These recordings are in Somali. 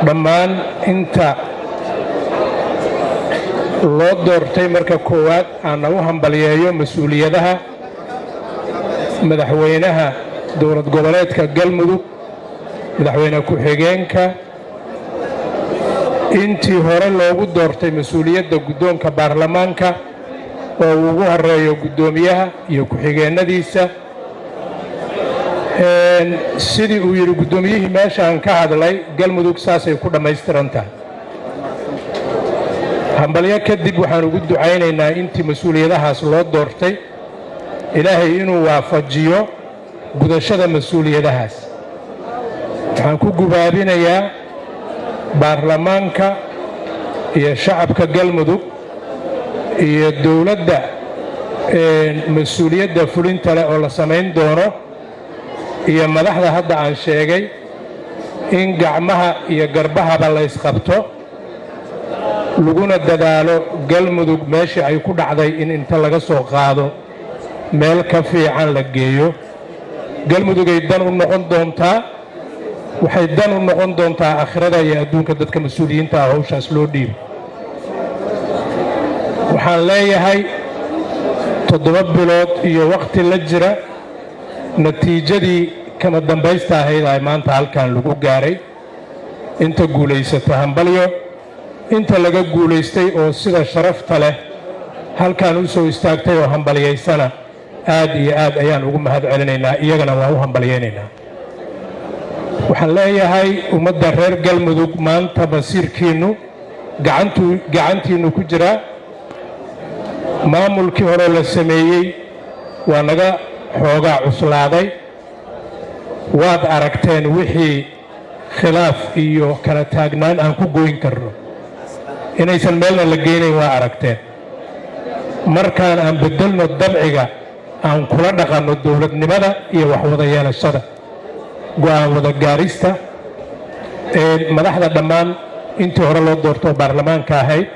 dhammaan inta loo doortay marka koowaad aan u hambaliyeeyo mas'uuliyadaha madaxweynaha dowlad goboleedka Galmudug madaxweyne ku-xigeenka intii hore loogu doortay mas'uuliyadda guddoonka baarlamaanka oo ugu horeeyo guddoomiyaha iyo ku-xigeenadiisa sidii uu yiri guddoomiyihii meeshaan ka hadlay Galmudug saasay ku dhammaystirantahay hambalyo kadib waxaan ugu ducaynaynaa intii mas'uuliyadahaas loo doortay ilaahay inuu waafajiyo gudashada mas'uuliyadahaas waxaan ku gubaabinayaa baarlamaanka iyo shacabka Galmudug iyo dawladda mas'uuliyadda fulinta leh oo la samayn doono iyo madaxda hadda aan sheegay in gacmaha iyo garbahaba la isqabto laguna dadaalo Galmudug meeshii ay ku dhacday in inta laga soo qaado meel ka fiican la geeyo Galmudug ay dan u noqon doontaa waxay dan u noqon doontaa aakhirada iyo adduunka dadka mas'uuliyiinta ah hawshaas loo dhiibo waxaan leeyahay 7 bilood iyo waqti la jira natiijadii kama dambaysta ahayd ay maanta halkan lagu gaaray inta guulaysata hambalyo inta laga guulaystay oo sida sharafta leh halkan u soo istaagtay oo hambalyeysana aad iyo aad ayaan ugu mahad celinaynaa iyagana waa u hambalyeynaa waxaan leeyahay ummadda reer Galmudug maanta basiirkiinu gacantiinu ku jira maamulkii hore la sameeyay waa naga xoogaa cuslaaday waad aragteen wixii khilaaf iyo kala taagnaan aan ku gooyn karno inaysan meelna la geynayn waa aragteen markaan aan bedelno dabciga aan kula dhaqanno dowladnimada iyo wax wada yeelashada go'aan wada gaarista madaxda dhammaan intii hore loo doorto baarlamaanka ahayd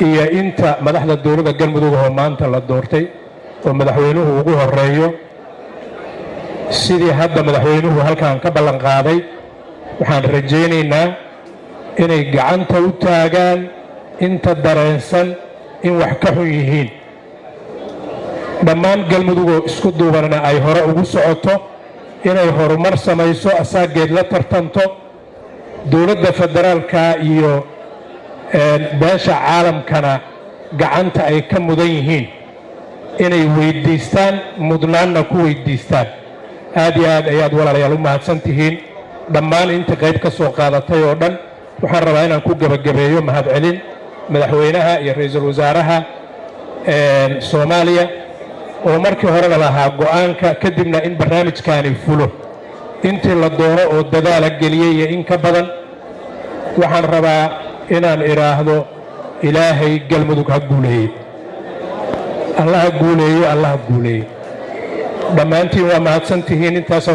iyo inta madaxda dowladda Galmudug oo maanta la doortay oo madaxweynuhu ugu horeeyo sidii hadda madaxweynuhu halkan ka ballan qaaday waxaan rajaynaynaa inay gacanta u taagaan inta dareensan in wax ka xun yihiin dhammaan Galmudug oo isku duubanna ay hore ugu socoto inay horumar samayso asaageed la tartanto dowladda federaalka iyo beesha caalamkana gacanta ay ka mudan yihiin inay weydiistaan mudnaanna ku weydiistaan aad iyo aad ayaad walaalayaal u mahadsantihiin dhammaan inta qayb ka soo qaadatay oo dhan waxaan rabaa inaan ku gabagabeeyo mahadcelin madaxweynaha iyo ra'iisul wasaaraha Soomaaliya oo markii hore lahaa go'aanka kadibna in barnaamijkaani fulo intii la doono oo dadaal geliyay iyo in ka badan waxaan rabaa inaan iraahdo ilaahay Galmudug ha guuleeyo Allah ha guuleeyo dhammaantiin waa mahadsantihiin intaas